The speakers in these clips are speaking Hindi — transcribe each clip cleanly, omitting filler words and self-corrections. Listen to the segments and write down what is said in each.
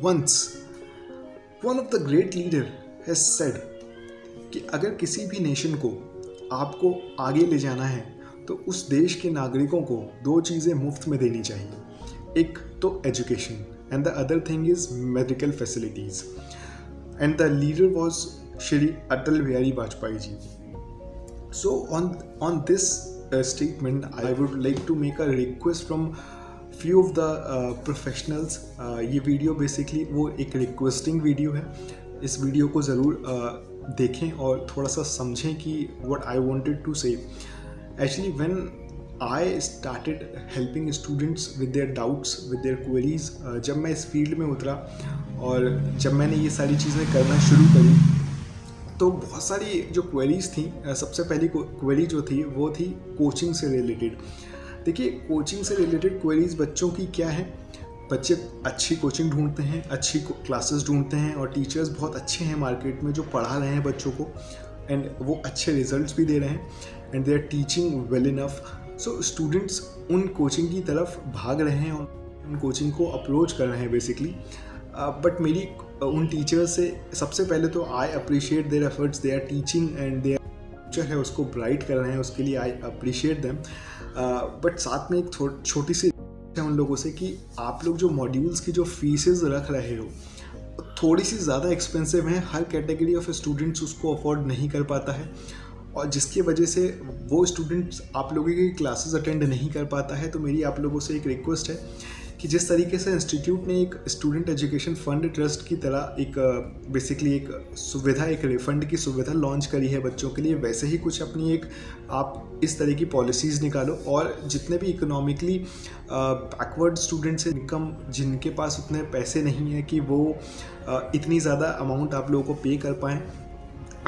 once one of the great leader has said कि अगर किसी भी नेशन को आपको आगे ले जाना है तो उस देश के नागरिकों को दो चीज़ें मुफ्त में देनी चाहिए, एक तो education and the other thing is medical facilities, and the leader was Shri Atal Bihari Vajpayee ji. So on this statement, I would like to make a request from few of the professionals. ये वीडियो बेसिकली वो एक रिक्वेस्टिंग वीडियो है. इस वीडियो को ज़रूर देखें और थोड़ा सा समझें कि what I wanted to say. Actually, when I started helping students with their doubts, with their queries, जब मैं इस फील्ड में उतरा और जब मैंने ये सारी चीज़ें करना शुरू करी तो बहुत सारी जो क्वेरीज थी, सबसे पहली क्वेरी जो थी वो थी कोचिंग से रिलेटेड. देखिए, कोचिंग से रिलेटेड क्वेरीज बच्चों की क्या है, बच्चे अच्छी कोचिंग ढूंढते हैं, अच्छी क्लासेस ढूंढते हैं और टीचर्स बहुत अच्छे हैं मार्केट में जो पढ़ा रहे हैं बच्चों को एंड वो अच्छे रिजल्ट्स भी दे रहे हैं and they are teaching well enough. So students उन कोचिंग की तरफ भाग रहे हैं और उन कोचिंग को अप्रोच कर रहे हैं बेसिकली. बट मेरी उन टीचर्स से सबसे पहले तो I appreciate their efforts, they are teaching and their future है उसको ब्राइट कर रहे हैं, उसके लिए आई अप्रिशिएट देम. बट साथ में एक छोटी सी है उन लोगों से कि आप लोग जो मॉड्यूल्स की जो फीसेस रख रहे हो थोड़ी सी ज़्यादा एक्सपेंसिव हैं, हर कैटेगरी ऑफ स्टूडेंट्स उसको अफोर्ड नहीं कर पाता है और जिसकी वजह से वो स्टूडेंट्स आप लोगों की क्लासेस अटेंड नहीं कर पाता है. तो मेरी आप लोगों से एक रिक्वेस्ट है कि जिस तरीके से इंस्टीट्यूट ने एक स्टूडेंट एजुकेशन फंड ट्रस्ट की तरह एक बेसिकली एक सुविधा, एक रिफंड की सुविधा लॉन्च करी है बच्चों के लिए, वैसे ही कुछ अपनी एक आप इस तरह की पॉलिसीज़ निकालो और जितने भी इकोनॉमिकली बैकवर्ड स्टूडेंट्स हैं, इनकम जिनके पास उतने पैसे नहीं है कि वो इतनी ज़्यादा अमाउंट आप लोगों को पे कर पाएँ,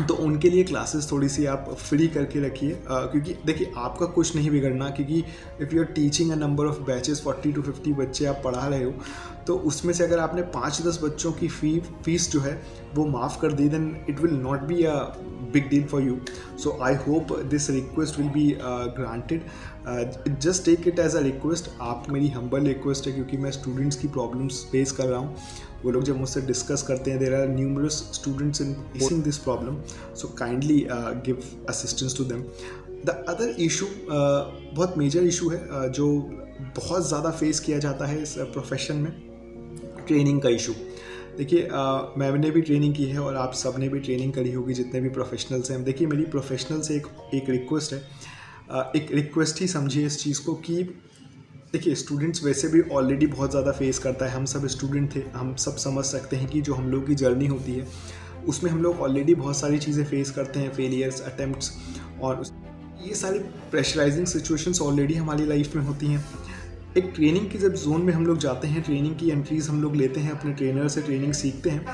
तो उनके लिए क्लासेस थोड़ी सी आप फ्री करके रखिए. क्योंकि देखिए, आपका कुछ नहीं बिगड़ना, क्योंकि if you are teaching a number of batches 40 to 50 बच्चे आप पढ़ा रहे हो, तो उसमें से अगर आपने 5-10 बच्चों की फीस जो है वो माफ़ कर दी, then it will not be a big deal for you. So I hope this request will be granted. Just take it as a request. आप मेरी हम्बल रिक्वेस्ट है क्योंकि मैं स्टूडेंट्स की प्रॉब्लम्स फेस कर रहा हूँ. वो लोग जब मुझसे डिस्कस करते हैं, there are numerous students in facing this problem, so kindly give assistance to them. The other issue बहुत मेजर इशू है जो बहुत ज़्यादा फेस किया जाता है इस प्रोफेशन में, ट्रेनिंग का इशू. देखिए, मैंने भी ट्रेनिंग की है और आप सब ने भी ट्रेनिंग करी होगी जितने भी प्रोफेशनल्स हैं. देखिए, मेरी प्रोफेशनल से एक रिक्वेस्ट है, एक रिक्वेस्ट ही समझिए इस चीज़ को कि देखिए, स्टूडेंट्स वैसे भी ऑलरेडी बहुत ज़्यादा फेस करता है. हम सब स्टूडेंट थे, हम सब समझ सकते हैं कि जो हम लोग की जर्नी होती है उसमें हम लोग ऑलरेडी बहुत सारी चीज़ें फेस करते हैं, फेलियर्स, अटेम्प्ट्स, और ये सारी प्रेशराइजिंग सिचुएशंस ऑलरेडी हमारी लाइफ में होती हैं. एक ट्रेनिंग की जब जोन में हम लोग जाते हैं, ट्रेनिंग की एंट्रीज हम लोग लेते हैं, अपने ट्रेनर से ट्रेनिंग सीखते हैं,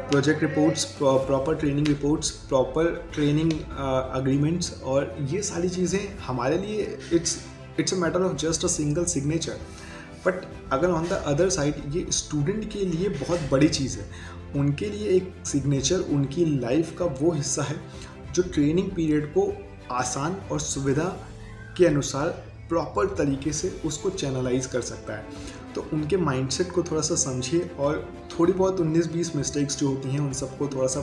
project reports, proper training reports, proper training agreements, और ये सारी चीज़ें हमारे लिए it's a matter of just a single signature. But अगर ऑन द अदर साइड ये स्टूडेंट के लिए बहुत बड़ी चीज़ है. उनके लिए एक सिग्नेचर उनकी लाइफ का वो हिस्सा है जो ट्रेनिंग पीरियड को आसान और सुविधा के अनुसार प्रॉपर तरीके से उसको चैनलाइज कर सकता है. तो उनके माइंडसेट को थोड़ा सा समझिए और थोड़ी बहुत 19-20 मिस्टेक्स जो होती हैं उन सबको थोड़ा सा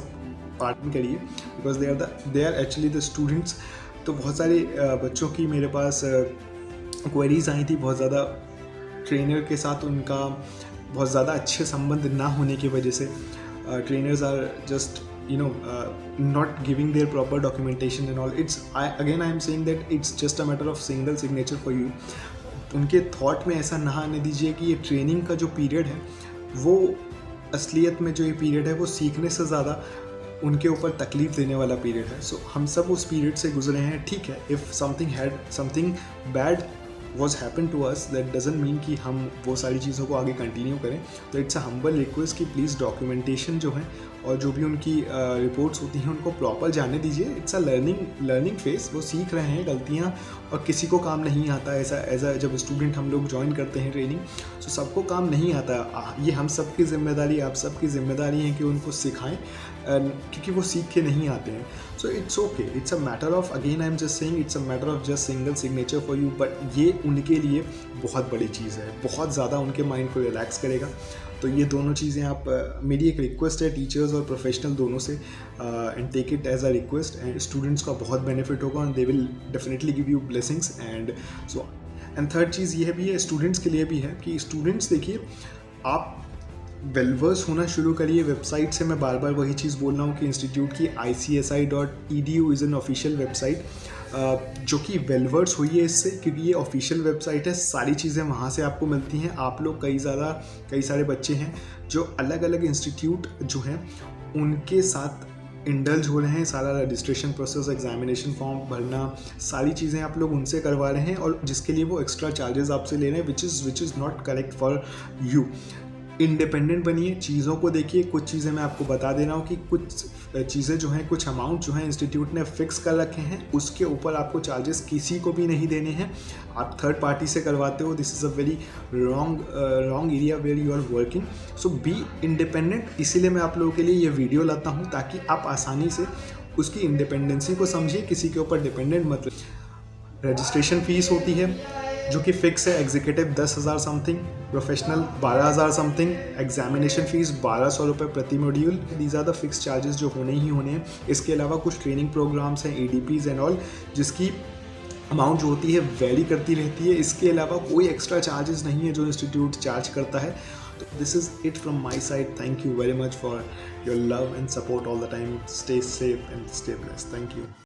पार्टन करिए, because they are actually the students. तो बहुत सारे बच्चों की मेरे पास क्वेरीज आई थी, बहुत ज़्यादा ट्रेनर के साथ उनका बहुत ज़्यादा अच्छे संबंध ना होने की वजह से trainers are just not giving their proper documentation and all. I am saying that it's just a matter of single signature for you. उनके थॉट में ऐसा ना आने दीजिए कि ये ट्रेनिंग का जो पीरियड है वो असलियत में जो ये पीरियड है वो सीखने से ज़्यादा उनके ऊपर तकलीफ देने वाला पीरियड है. सो हम सब उस पीरियड से गुजरे हैं, ठीक है. If something bad was happen to us, that doesn't mean कि हम वो सारी चीज़ों को आगे कंटिन्यू करें. तो इट्स अ हम्बल रिक्वेस्ट कि प्लीज़ डॉक्यूमेंटेशन जो है और जो भी उनकी रिपोर्ट्स होती हैं उनको प्रॉपर जाने दीजिए. It's a learning phase. वो सीख रहे हैं गलतियाँ, और किसी को काम नहीं आता. ऐसा जब स्टूडेंट हम लोग ज्वाइन करते हैं ट्रेनिंग, तो सबको काम नहीं आता. ये हम सब की जिम्मेदारी, आप सबकी जिम्मेदारी है कि उनको सिखाएं, क्योंकि वो सीख के नहीं आते हैं. So it's okay. It's a matter of, again I am just saying, it's a matter of just single signature for you. But ये उनके लिए बहुत बड़ी चीज़ है, बहुत ज़्यादा उनके माइंड को रिलैक्स करेगा. तो ये दोनों चीज़ें आप मेरी एक रिक्वेस्ट है टीचर्स और प्रोफेशनल दोनों से, and take it as a request, and students का बहुत बेनिफिट होगा and they will definitely give you blessings and so. And third चीज़ ये भी है, स्टूडेंट्स के लिए भी है कि स्टूडेंट्स देखिए, आप वेलवर्स होना शुरू करिए वेबसाइट से। मैं बार बार वही चीज़ बोल रहा हूँ कि इंस्टीट्यूट की ICSI.edu is an official website, जो कि वेलवर्स हुई है इससे, क्योंकि ये ऑफिशियल वेबसाइट है, सारी चीज़ें वहाँ से आपको मिलती हैं। आप लोग कई सारे बच्चे हैं जो अलग अलग इंस्टीट्यूट जो हैं उनके साथ इंडल्ज हो रहे हैं, सारा रजिस्ट्रेशन प्रोसेस, एग्जामिनेशन फॉर्म भरना, सारी चीज़ें आप लोग उनसे करवा रहे हैं, और जिसके लिए वो एक्स्ट्रा चार्जेस आपसे ले रहे हैं, which is not correct for you. Independent बनिए, चीज़ों को देखिए। कुछ चीज़ें मैं आपको बता दे रहा हूँ कि कुछ चीज़ें जो हैं, कुछ अमाउंट जो है इंस्टीट्यूट ने फिक्स कर रखे हैं, उसके ऊपर आपको चार्जेस किसी को भी नहीं देने हैं। आप थर्ड पार्टी से करवाते हो, this is a very wrong area where you are working. So be independent. इसीलिए मैं आप लोगों के लिए ये वीडियो लाता हूँ ताकि आप आसानी से उसकी इंडिपेंडेंसी को समझिए, किसी के ऊपर डिपेंडेंट मत। रजिस्ट्रेशन फ़ीस होती है जो कि फ़िक्स है, executive 10,000 something, professional 12,000 something, examination fees 1,200 रुपये प्रति module. These are the fix charges जो होने ही होने हैं। इसके अलावा कुछ ट्रेनिंग प्रोग्राम्स हैं, ADPs एंड ऑल, जिसकी अमाउंट जो होती है वेरी करती रहती है। इसके अलावा कोई एक्स्ट्रा चार्जेस नहीं है जो इंस्टीट्यूट चार्ज करता है। तो this is it from my side. Thank you very much for your love and support all the time. Stay safe and stay blessed. Thank you.